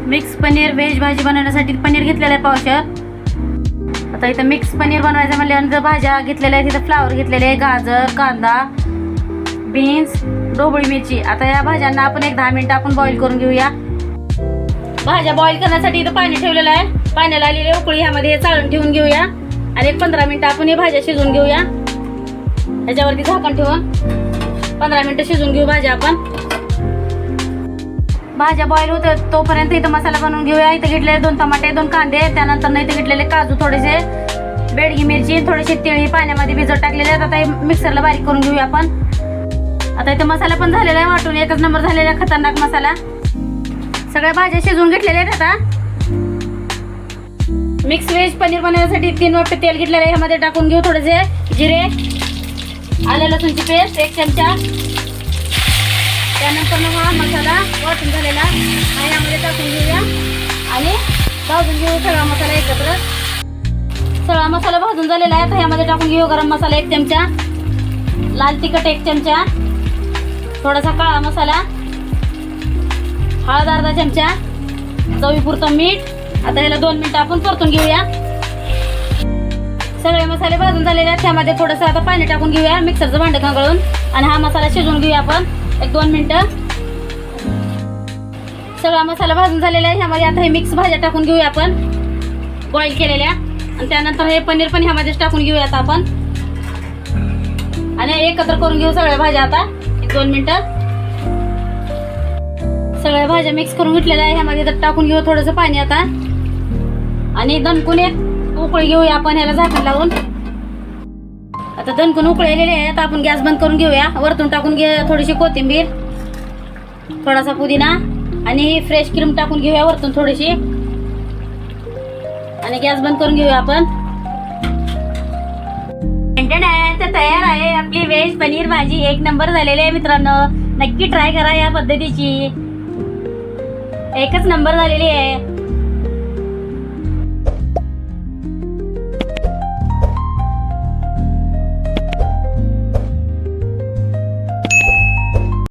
Mix paneer veg भाजी बनवण्यासाठी पनीर घेतलेलं आहे पावशर. आता इथं मिक्स पनीर बनवायचं म्हणल्यानंतर भाज्या घेतलेल्या आहेत. इथं फ्लावर घेतलेले आहे, गाजर, कांदा, बीन्स, ढोबळी मिरची. आता या भाज्यांना आपण एक 10 मिनिटं आपण बॉईल करून घेऊया. भाज्या बॉईल करण्यासाठी इथं पाणी ठेवलेलं आहे. पाण्याला आलेली उकळी ह्यामध्ये चाळून ठेवून घेऊया आणि 15 मिनिटं आपण ही भाज्या शिजवून घेऊया. त्याच्यावरती झाकण ठेवून 15 मिनिटं शिजवून घेऊ भाज्या आपण. भाज्या बॉईल होते तोपर्यंत इथं मसाला बनवून घेऊया. इथं घेतलेले 2 टमाटे, 2 कांदे, त्यानंतर इथं घेतलेले काजू, थोडेसे बेडगी मिरची, थोडीशी तिळी पाण्यामध्ये भिजत टाकलेले आहेत. आता हे मिक्सरला बारीक करून घेऊया आपण. आता इथं मसाला पण झालेला आहे वाटून, एकच नंबर झालेला खतरनाक मसाला. सगळ्या भाज्या शिजवून घेतलेल्या आहेत. आता मिक्स व्हेज पनीर बनवण्यासाठी 3 वाटी तेल घेतलेलं आहे. ह्यामध्ये टाकून घेऊ थोडेसे जिरे, आलं लसूणची पेस्ट 1 चमचा. त्यानंतर मग हा मसाला वाटून झालेला हा यामध्ये टाकून घेऊया आणि भाजून घेऊ सगळा मसाला एकत्र. सगळा मसाला भाजून झालेला आहे. तर ह्यामध्ये टाकून घेऊ गरम मसाला 1 चमचा, लाल तिखट 1 चमचा, थोडासा काळा मसाला, हळद अर्धा चमचा, चवीपुरतं मीठ. आता ह्याला 2 मिनिटं आपण परतून घेऊया. सगळे मसाले भाजून झालेले आहेत. त्यामध्ये थोडंसं आता पाणी टाकून घेऊया मिक्सरचं भांडं खंगाळून आणि हा मसाला शिजवून घेऊया आपण 1-2 मिनिटं. सगळा मसाला भाजून झालेला आहे. ह्यामध्ये आता हे मिक्स भाज्या टाकून घेऊया आपण बॉईल केलेल्या आणि त्यानंतर हे पनीर पण ह्यामध्येच टाकून घेऊया आता आपण आणि एकत्र करून घेऊ सगळ्या भाज्या. आता 1-2 मिनिटं सगळ्या भाज्या मिक्स करून घेतलेल्या आहे. ह्यामध्ये तर टाकून घेऊ थोडंसं पाणी आता आणि दणकून एक उकळी घेऊया आपण ह्याला झाकण लावून. आता दणकून उकळलेले आहे. आता आपण गॅस बंद करून घेऊया. वरतून टाकून घेऊया थोडीशी कोथिंबीर, थोडासा पुदिना आणि फ्रेश क्रीम टाकून घेऊया वरतून थोडीशी आणि गॅस बंद करून घेऊया आपण. तर तयार आहे आपली व्हेज पनीर भाजी. 1 नंबर झालेली आहे मित्रांनो. नक्की ट्राय करा या पद्धतीची. एकच नंबर झालेली आहे.